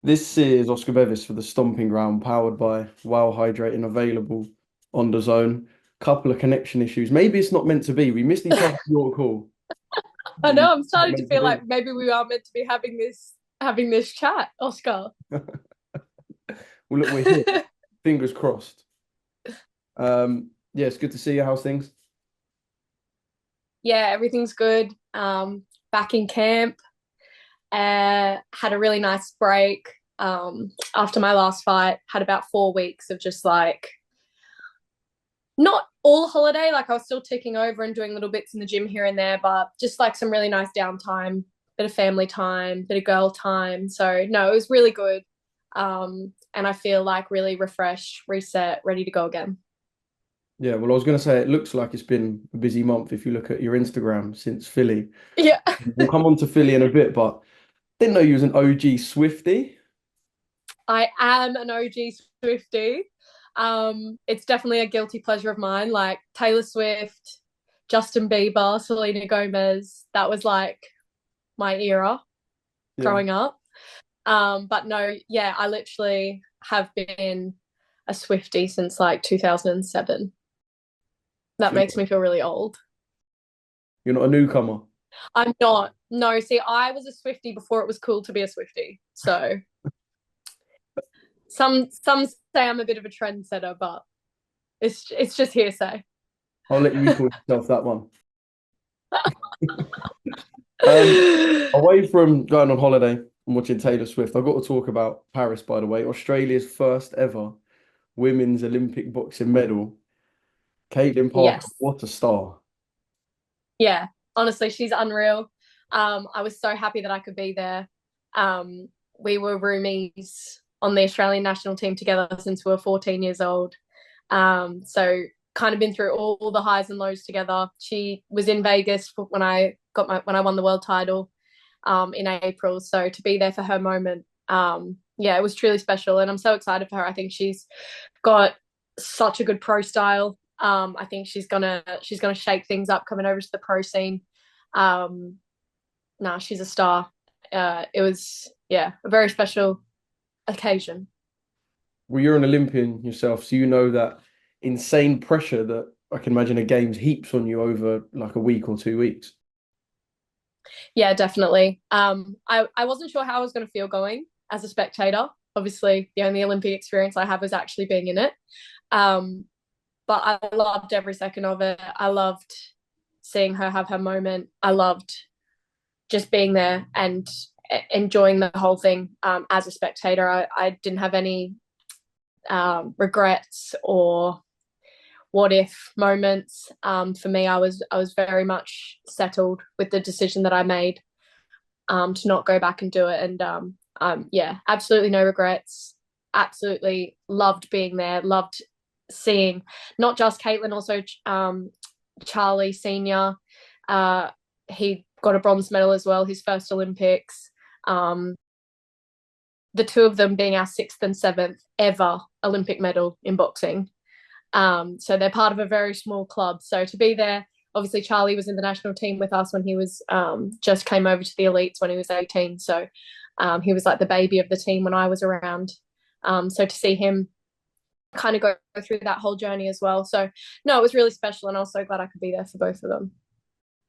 This is Oscar Bevis for the Stomping Ground, powered by Wow Hydrate and available on DAZN. Couple of connection issues. Maybe it's not meant to be. We missed each other's York Call. I Maybe know, it's I'm not starting to meant to feel be. like maybe we are meant to be having this chat, Oscar. Well, look, we're here. Fingers crossed. Yeah, it's good to see you. How's things? Yeah, everything's good. Back in camp. Had a really nice break. After my last fight, had about 4 weeks of just like not all holiday, like I was still ticking over and doing little bits in the gym here and there, but just like some really nice downtime, bit of family time, bit of girl time. So no, it was really good. And I feel like really refreshed, reset, ready to go again. Yeah, well, I was going to say it looks like it's been a busy month if you look at your Instagram since Philly. Yeah. We'll come on to Philly in a bit, but didn't know you was an OG Swifty. I am an OG Swifty. It's definitely a guilty pleasure of mine. Like Taylor Swift, Justin Bieber, Selena Gomez. That was like my era Yeah, growing up. But no, yeah, I literally have been a Swifty since like 2007. so That makes me feel really old. you're not a newcomer. I'm not. No, see, I was a Swifty before it was cool to be a Swifty. So some say I'm a bit of a trendsetter, but it's just hearsay. I'll let you call yourself that one. Away from going on holiday and watching Taylor Swift, I've got to talk about Paris, by the way. Australia's first ever women's Olympic boxing medal. Caitlin Parker, Yes. what a star. Yeah. Honestly, she's unreal. I was so happy that I could be there. We were roomies on the Australian national team together since we were 14 years old. So kind of been through all the highs and lows together. She was in Vegas when I won the world title in April. So to be there for her moment, yeah, it was truly special, and I'm so excited for her. I think she's got such a good pro style. I think she's gonna shake things up coming over to the pro scene. Um, nah, she's a star. It was a very special occasion. Well, you're an Olympian yourself, so you know that insane pressure that I can imagine a games heaps on you over like a week or 2 weeks. Yeah, definitely. I wasn't sure how I was going to feel going as a spectator. Obviously, the only Olympic experience I have is actually being in it. Um, but I loved every second of it. I loved seeing her have her moment. I loved just being there and enjoying the whole thing as a spectator. I didn't have any regrets or what if moments. For me, I was very much settled with the decision that I made to not go back and do it. And yeah, absolutely no regrets. Absolutely loved being there. Loved seeing not just Caitlin, also Charlie Senior. Uh, he got a bronze medal as well, his first Olympics. Um, the two of them being our sixth and seventh ever Olympic medal in boxing. So they're part of a very small club. So to be there, obviously Charlie was in the national team with us when he was just came over to the elites when he was 18. So he was like the baby of the team when I was around. So to see him kind of go through that whole journey as well. So no, it was really special, and I was so glad I could be there for both of them.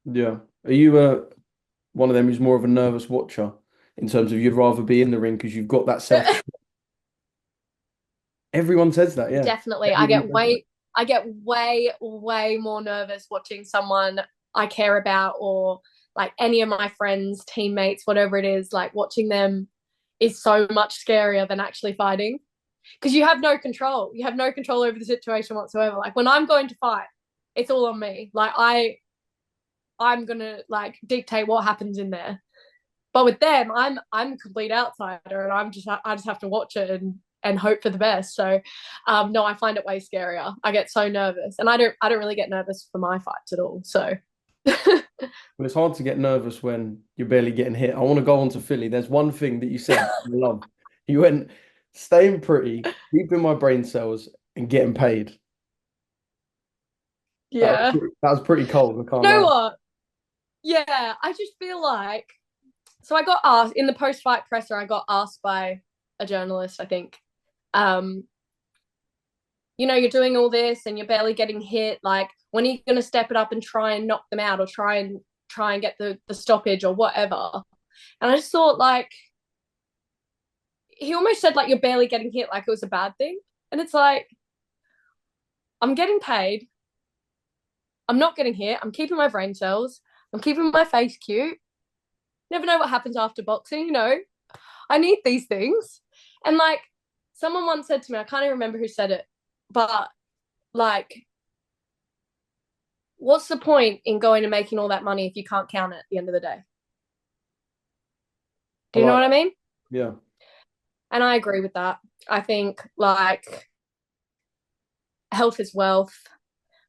Yeah. Are you one of them who's more of a nervous watcher in terms of you'd rather be in the ring because you've got that self? Everyone says that, yeah. Definitely, Everyone says that. I get way more nervous watching someone I care about, or like any of my friends, teammates, whatever it is. Like watching them is so much scarier than actually fighting, because you have no control. You have no control over the situation whatsoever. Like when I'm going to fight, it's all on me. Like I'm gonna like dictate what happens in there. But with them, I'm a complete outsider, and I just have to watch it and hope for the best. So, no, I find it way scarier. I get so nervous, and I don't really get nervous for my fights at all. So, Well, it's hard to get nervous when you're barely getting hit. I want to go on to Philly. There's one thing that you said I love. You went staying pretty, keeping my brain cells, and getting paid. yeah, That was pretty cold. I you can't know lie. what? Yeah, I just feel like, so I got asked in the post fight presser. I got asked by a journalist, I think. You're doing all this and you're barely getting hit. Like, when are you going to step it up and try and knock them out, or try and get the stoppage or whatever? And I just thought, like, he almost said, like, you're barely getting hit, like it was a bad thing. And it's like, I'm getting paid. I'm not getting hit. I'm keeping my brain cells. I'm keeping my face cute. Never know what happens after boxing, I need these things. And, like, someone once said to me, I can't even remember who said it, but, like, what's the point in going and making all that money if you can't count it at the end of the day? Do you know what I mean? Yeah. And I agree with that. I think, like, health is wealth.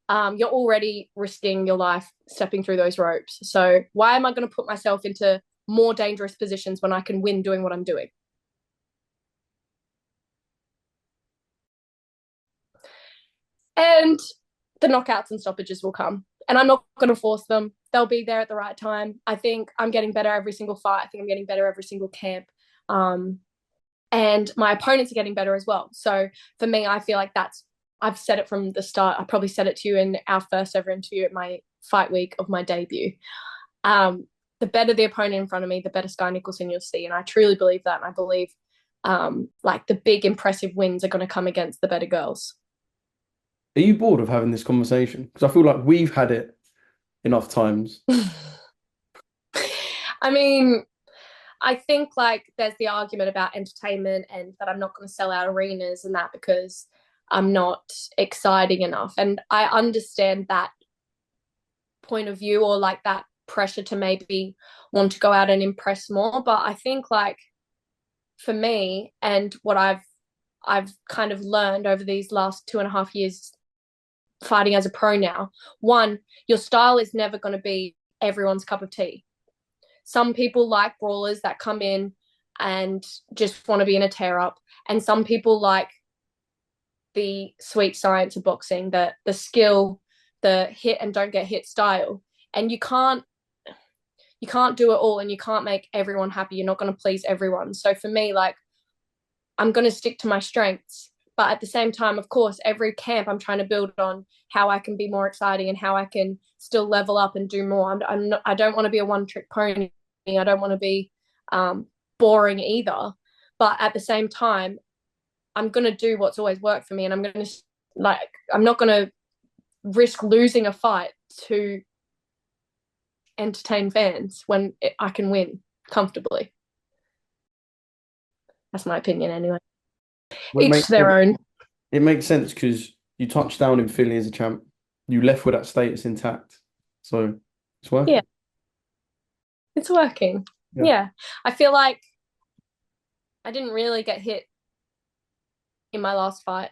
You're already risking your life stepping through those ropes. So why am I going to put myself into more dangerous positions when I can win doing what I'm doing? And the knockouts and stoppages will come. And I'm not going to force them. They'll be there at the right time. I think I'm getting better every single fight. I think I'm getting better every single camp. And my opponents are getting better as well. So for me, I feel like I've said it from the start. I probably said it to you in our first ever interview at my fight week of my debut. The better the opponent in front of me, the better Skye Nicolson you'll see. And I truly believe that. And I believe like the big impressive wins are going to come against the better girls. Are you bored of having this conversation? Because I feel like we've had it enough times. I mean, I think, like, there's the argument about entertainment and that I'm not going to sell out arenas and that because I'm not exciting enough. And I understand that point of view, or like that pressure to maybe want to go out and impress more. But I think, like, for me and what I've kind of learned over these last 2.5 years fighting as a pro now, one, your style is never going to be everyone's cup of tea. Some people like brawlers that come in and just want to be in a tear up, and some people like the sweet science of boxing, the skill, the hit and don't get hit style. And you can't do it all, and you can't make everyone happy. You're not going to please everyone. So for me, like, I'm going to stick to my strengths. But at the same time, of course, every camp I'm trying to build on how I can be more exciting and how I can still level up and do more. I don't want to be a one-trick pony. I don't want to be boring either. But at the same time, I'm going to do what's always worked for me. And I'm not going to risk losing a fight to entertain fans when I can win comfortably. That's my opinion anyway. Each their own. It makes sense because you touched down in Philly as a champ. You left with that status intact. So it's working. Yeah. It's working. Yeah. I feel like I didn't really get hit in my last fight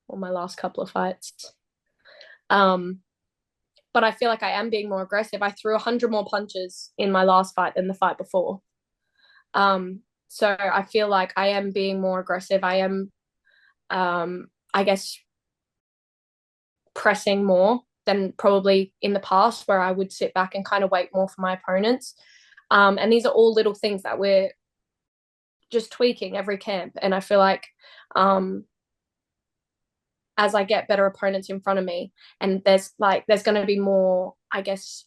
or my last couple of fights. But I feel like I am being more aggressive. I threw 100 more punches in my last fight than the fight before. So I feel like I am being more aggressive. I am, I guess, pressing more than probably in the past, where I would sit back and kind of wait more for my opponents. And these are all little things that we're just tweaking every camp. And I feel like as I get better opponents in front of me, and there's going to be more, I guess,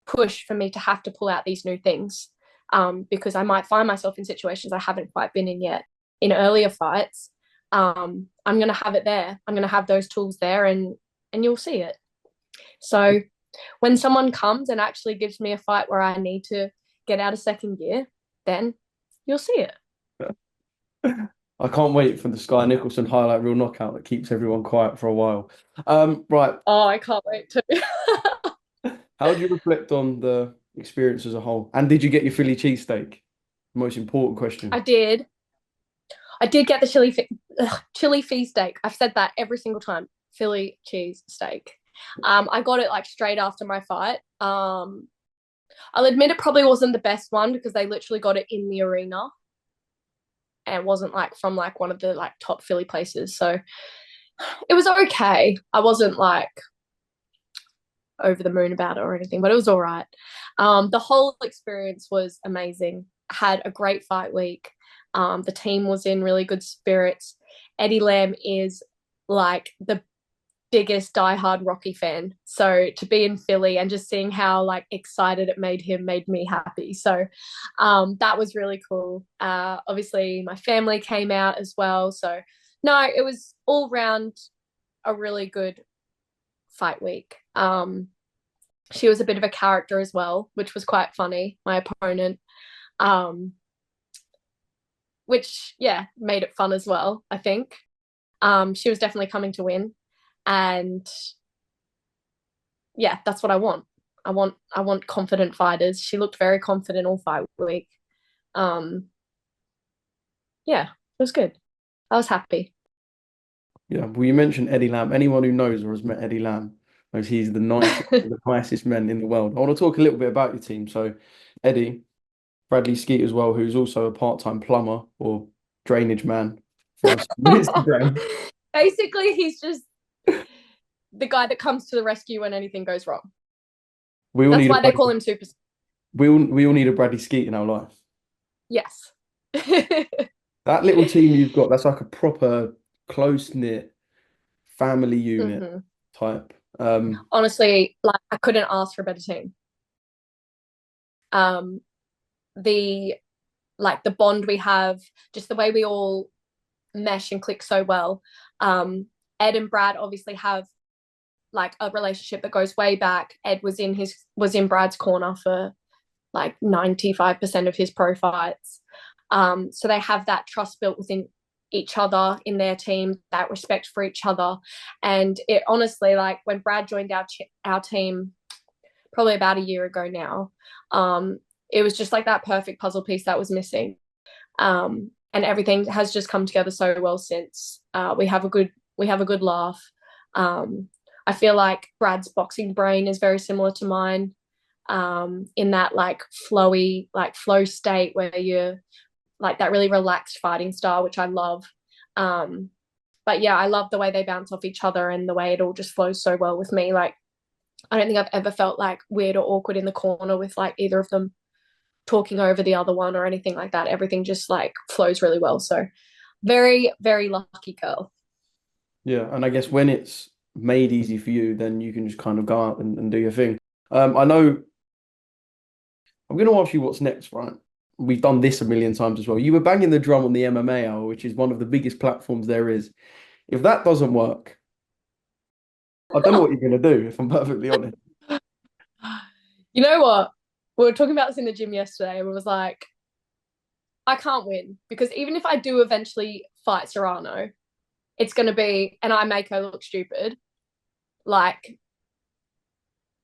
push for me to have to pull out these new things, because I might find myself in situations I haven't quite been in yet in earlier fights. I'm going to have it there. I'm going to have those tools there, and you'll see it. So when someone comes and actually gives me a fight where I need to get out of second gear, then you'll see it. I can't wait for the Skye Nicolson highlight reel knockout that keeps everyone quiet for a while. Right. Oh, I can't wait to. How do you reflect on the experience as a whole? And did you get your Philly cheesesteak? Most important question. I did get the chili feast steak. I've said that every single time. Philly cheese steak. I got it like straight after my fight. I'll admit it probably wasn't the best one because they literally got it in the arena. And it wasn't like from like one of the like top Philly places. So it was okay. I wasn't like over the moon about it or anything, but it was all right. The whole experience was amazing. I had a great fight week. The team was in really good spirits. Eddie Lamb is like the biggest diehard Rocky fan. So to be in Philly and just seeing how like excited it made him made me happy. So that was really cool. Obviously, my family came out as well. So no, it was all round a really good fight week. She was a bit of a character as well, which was quite funny, my opponent. Which yeah, made it fun as well, I think. She was definitely coming to win. And yeah, that's what I want. I want confident fighters. She looked very confident all fight week. Yeah, it was good. I was happy. Yeah, well, you mentioned Eddie Lamb. Anyone who knows or has met Eddie Lamb knows he's the nicest, the nicest men in the world. I want to talk a little bit about your team. So, Eddie, Bradley Skeet as well, who's also a part-time plumber or drainage man for us on Instagram. Basically, he's just the guy that comes to the rescue when anything goes wrong. We all That's need why they call him Super. we all need a Bradley Skeet in our life. Yes. That little team you've got, that's like a proper close-knit family unit type. Honestly, like I couldn't ask for a better team. The like the bond we have, just the way we all mesh and click so well. Ed and Brad obviously have like a relationship that goes way back. Ed was in Brad's corner for like 95% of his pro fights. So they have that trust built within each other in their team, that respect for each other. And it honestly, like when Brad joined our team probably about a year ago now, it was just like that perfect puzzle piece that was missing. And everything has just come together so well since. We have a good laugh. I feel like Brad's boxing brain is very similar to mine, in that like flowy, like flow state where you're like that really relaxed fighting style, which I love. But yeah, I love the way they bounce off each other and the way it all just flows so well with me. Like, I don't think I've ever felt like weird or awkward in the corner with like either of them talking over the other one or anything like that. Everything just like flows really well. So very, very lucky girl. Yeah, and I guess when it's made easy for you, then you can just kind of go out and do your thing. I know I'm going to ask you what's next, right? We've done this a million times as well. You were banging the drum on the MMA hour, which is one of the biggest platforms there is. If that doesn't work, I don't know what you're going to do, if I'm perfectly honest. You know what? We were talking about this in the gym yesterday, and we was like, I can't win because even if I do eventually fight Serrano, it's going to be, and I make her look stupid. Like,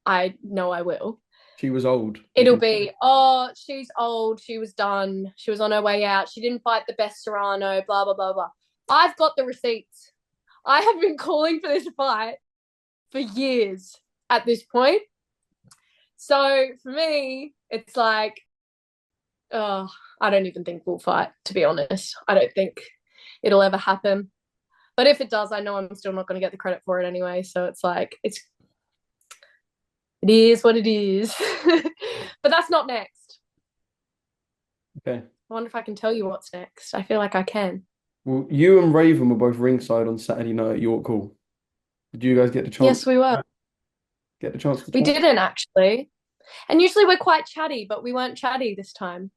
I know I will. She was old. It'll be, oh, she's old. She was done. She was on her way out. She didn't fight the best Serrano, blah, blah, blah, blah. I've got the receipts. I have been calling for this fight for years at this point. So for me, it's like, oh, I don't even think we'll fight, to be honest. I don't think it'll ever happen. But if it does, I know I'm still not going to get the credit for it anyway. So it's like, it is what it is. But that's not next. Okay. I wonder if I can tell you what's next. I feel like I can. Well, you and Raven were both ringside on Saturday night at York Hall. Did you guys get the chance? Yes, we were. Get the chance to We chat? didn't actually. And usually we're quite chatty, but we weren't chatty this time.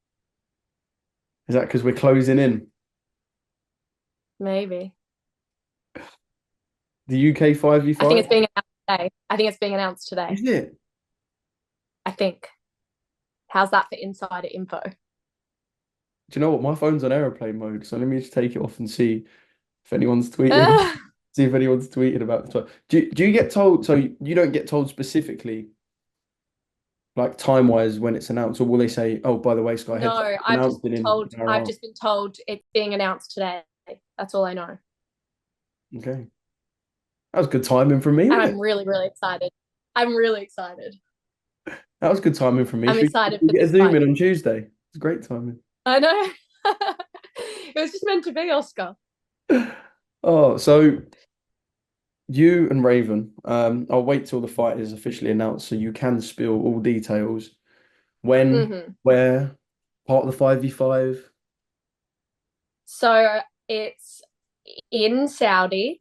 Is that because we're closing in? Maybe. The UK 5v5? I think it's being announced today. I think it's being announced today. Is it? I think. How's that for insider info? Do you know what? My phone's on aeroplane mode, so let me just take it off and see if anyone's tweeting. See if anyone's tweeted about the time. Do you get told? So you don't get told specifically, like time wise, when it's announced, or will they say, "Oh, by the way, Skye, No, I've just been told it's being announced today. That's all I know. Okay, that was good timing for me. And I'm really, really excited. I'm really excited. That was good timing for me. I'm excited for for get a this Zoom fight. in on Tuesday. It's great timing. I know. It was just meant to be, Oscar. Oh, so you and Raven, I'll wait till the fight is officially announced so you can spill all details. When, where, part of the 5v5. So it's in Saudi.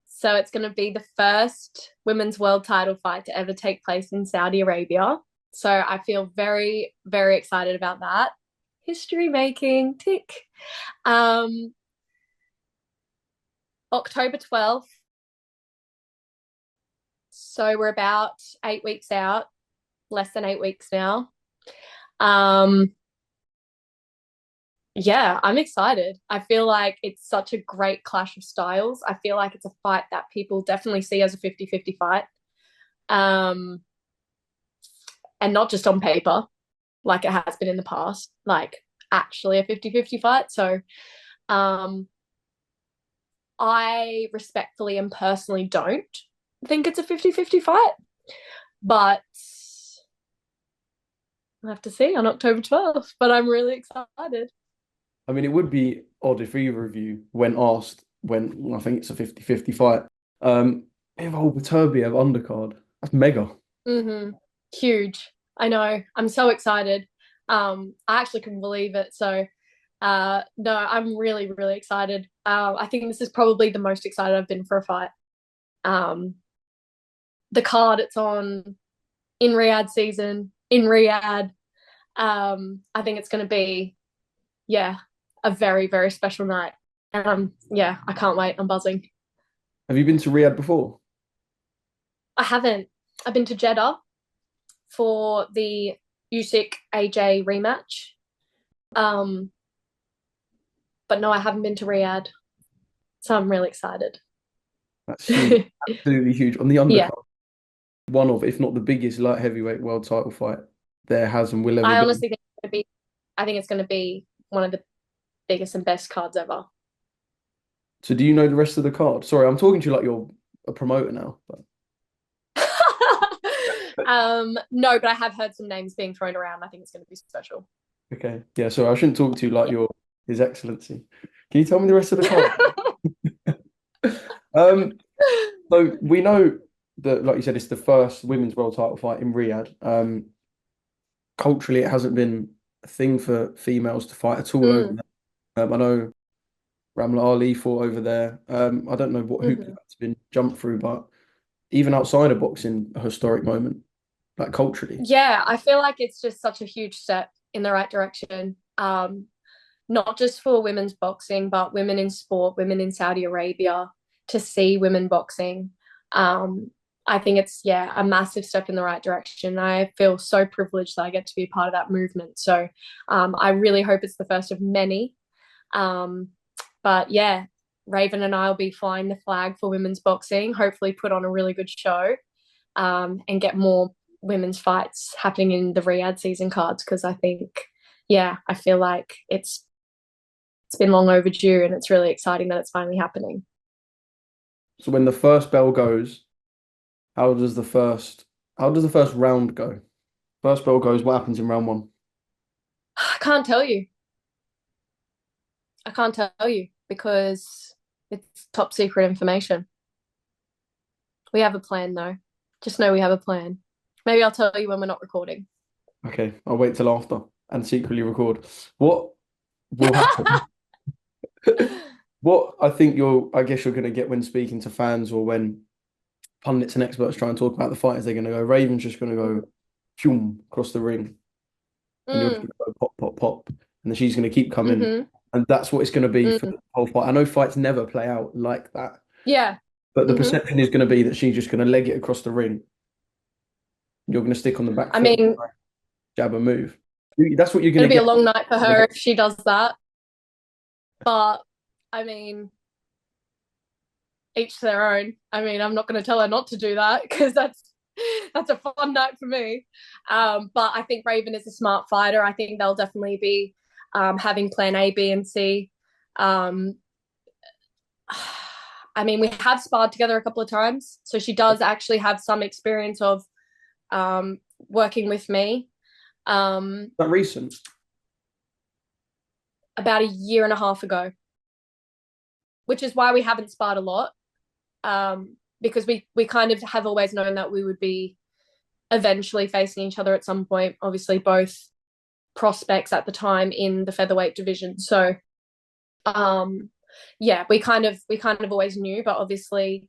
So it's going to be the first women's world title fight to ever take place in Saudi Arabia. So I feel very, very excited about that. History making, tick. October 12th. So we're about 8 weeks out, less than 8 weeks now. Yeah, I'm excited. I feel like it's such a great clash of styles. I feel like it's a fight that people definitely see as a 50-50 fight. And not just on paper, like it has been in the past, like actually a 50-50 fight. So I respectfully and personally don't think it's a 50-50 fight, but we'll have to see on October 12th. But I'm really excited. I mean, it would be odd if either of you, when asked, when I think it's a 50-50 fight, if Beterbiev undercard. That's mega. Huge. I know. I'm so excited. I actually couldn't believe it. So, no, I'm really, really excited. I think this is probably the most excited I've been for a fight. The card it's on in Riyadh season, in Riyadh. I think it's going to be, yeah, a very, very special night. And yeah, I can't wait. I'm buzzing. Have you been to Riyadh before? I haven't. I've been to Jeddah for the Usyk AJ rematch. But no, I haven't been to Riyadh. So I'm really excited. That's huge. Absolutely huge. On the undercard, Yeah. one of, if not the biggest light heavyweight world title fight there has and will ever I be. honestly think it's going to be one of the biggest and best cards ever. So do you know the rest of the card? Sorry, I'm talking to you like you're a promoter now. But... No, but I have heard some names being thrown around. I think it's going to be special. Okay. Yeah, sorry, I shouldn't talk to you like you're His Excellency. Can you tell me the rest of the card? So we know that, like you said, it's the first women's world title fight in Riyadh. Culturally, it hasn't been a thing for females to fight at all over there. I know Ramla Ali fought over there. I don't know what hoop that's been jumped through, but even outside of boxing, a historic moment, like culturally. Yeah, I feel like it's just such a huge step in the right direction. Not just for women's boxing, but women in sport, women in Saudi Arabia, to see women boxing. I think it's, yeah, a massive step in the right direction. I feel so privileged that I get to be a part of that movement. So I really hope it's the first of many. But yeah, Raven and I will be flying the flag for women's boxing, hopefully put on a really good show and get more women's fights happening in the Riyadh season cards, because I think, yeah, I feel like it's been long overdue and it's really exciting that it's finally happening. So when the first bell goes, how does the first round go? First bell goes, what happens in round one? I can't tell you. I can't tell you because it's top secret information. We have a plan though. Just know we have a plan. Maybe I'll tell you when we're not recording. Okay, I'll wait till after and secretly record. What will happen? What I guess you're going to get when speaking to fans or when pundits and experts try and talk about the fight is they're going to go, Raven's just going to go phoom, across the ring. And you're just going to go pop, pop, pop. And then she's going to keep coming. And that's what it's going to be for the whole fight. I know fights never play out like that. Yeah. But the perception is going to be that she's just going to leg it across the ring. You're going to stick on the back foot, jab and move. That's what you're going to get. It'll be a long night for her if she does that. But, I mean, each to their own. I mean, I'm not going to tell her not to do that because that's a fun night for me. But I think Raven is a smart fighter. I think they'll definitely be having plan A, B, and C. I mean, we have sparred together a couple of times. So she does actually have some experience of working with me. That recent? About a year and a half ago, which is why we haven't sparred a lot. Because we kind of have always known that we would be eventually facing each other at some point. Obviously, both prospects at the time in the featherweight division. So Yeah, we kind of always knew, but obviously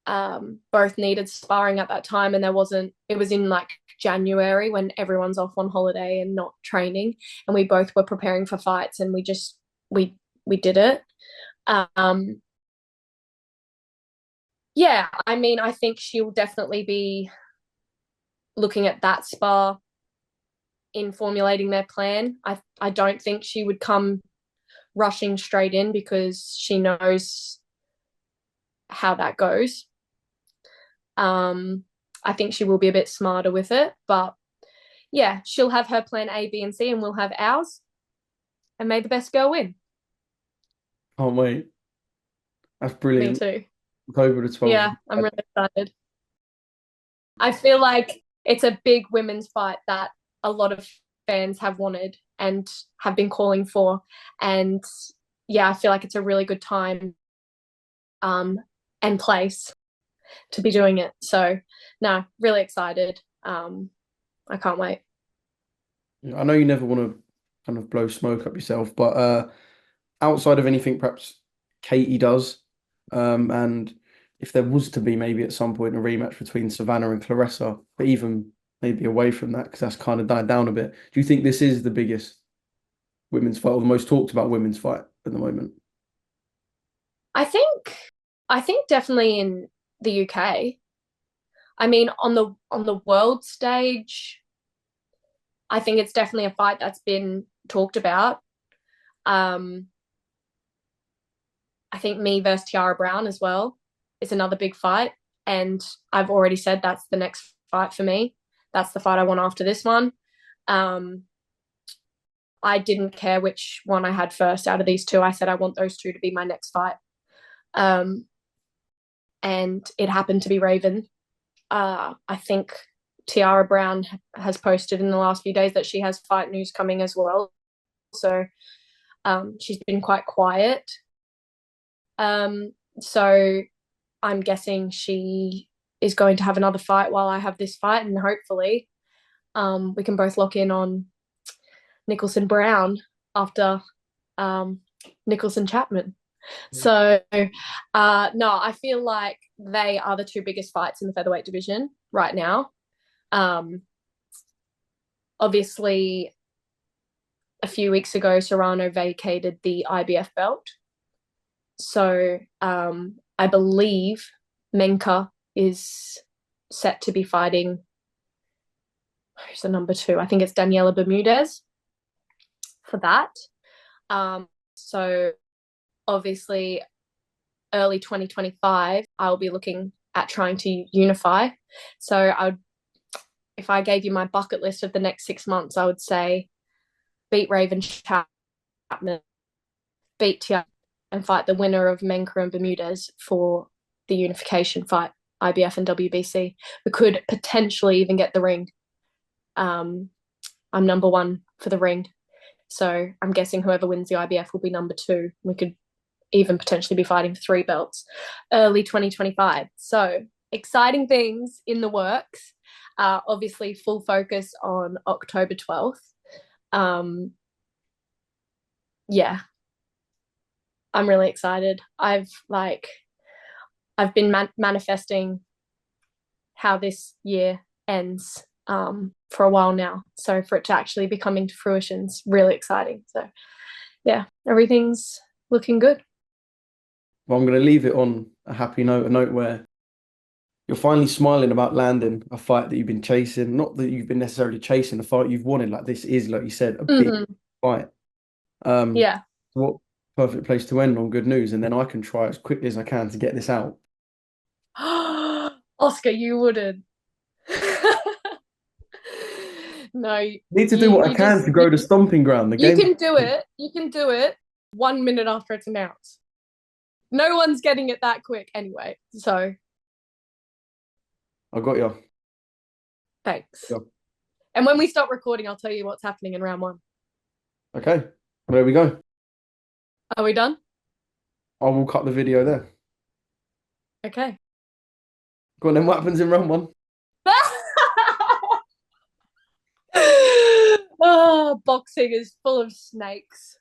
both needed sparring at that time, and it was in like January when everyone's off on holiday and not training, and we both were preparing for fights, and we did it. um yeah, I mean, I think she'll definitely be looking at that spar in formulating their plan. I don't think she would come rushing straight in because she knows how that goes. um I think she will be a bit smarter with it, but yeah, she'll have her plan A, B, and C, and we'll have ours. And may the best girl win. Can't wait. That's Me brilliant. too. October the 12th. Yeah, I'm really excited. I feel like it's a big women's fight that a lot of fans have wanted and have been calling for. And yeah, I feel like it's a really good time um, and place to be doing it. So, no, really excited. I can't wait. I know you never want to kind of blow smoke up yourself, but outside of anything perhaps Katie does, and if there was to be maybe at some point a rematch between Savannah and Clarissa, but even maybe away from that, because that's kind of died down a bit, do you think this is the biggest women's fight or the most talked about women's fight at the moment? I think I think definitely in the UK. I mean, on the world stage, I think it's definitely a fight that's been talked about. Um, I think me versus Tiara Brown as well is another big fight, and I've already said that's the next fight for me. That's the fight I want after this one. Um, I didn't care which one I had first out of these two. I said I want those two to be my next fight, um, and it happened to be Raven. I think Tiara Brown has posted in the last few days that she has fight news coming as well. So she's been quite quiet. So I'm guessing she is going to have another fight while I have this fight, and hopefully we can both lock in on Nicholson Brown after Nicholson Chapman. So no, I feel like they are the two biggest fights in the featherweight division right now. Um, Obviously, a few weeks ago, Serrano vacated the IBF belt. So I believe Menka is set to be fighting, who's the number two? I think it's Daniela Bermudez for that. So obviously, early 2025, I'll be looking at trying to unify. So if I gave you my bucket list of the next 6 months, I would say beat Raven Chapman, beat Tiara, and fight the winner of Menka and Bermudez for the unification fight, IBF and WBC. We could potentially even get the ring. I'm number one for the ring. So I'm guessing whoever wins the IBF will be number two. We could even potentially be fighting for 3 belts early 2025. So exciting things in the works. Obviously, full focus on October 12th. Yeah, I'm really excited. I've been manifesting how this year ends for a while now. So for it to actually be coming to fruition is really exciting. So yeah, everything's looking good. Well, I'm going to leave it on a happy note, a note where you're finally smiling about landing a fight that you've been chasing. Not that you've been necessarily chasing a fight you've wanted. Like this is, like you said, a big fight. Yeah. What perfect place to end on good news, and then I can try as quickly as I can to get this out. Oscar, you wouldn't. No, Need to do what I can to grow the stomping ground. The you game. can do it. You can do it 1 minute after it's announced. No one's getting it that quick anyway. So I got you. thanks. Yeah. And when we stop recording, I'll tell you what's happening in round one. Okay, well, there we go. Are we done? I will cut the video there. Okay. Go on then, what happens in round one? Oh, boxing is full of snakes.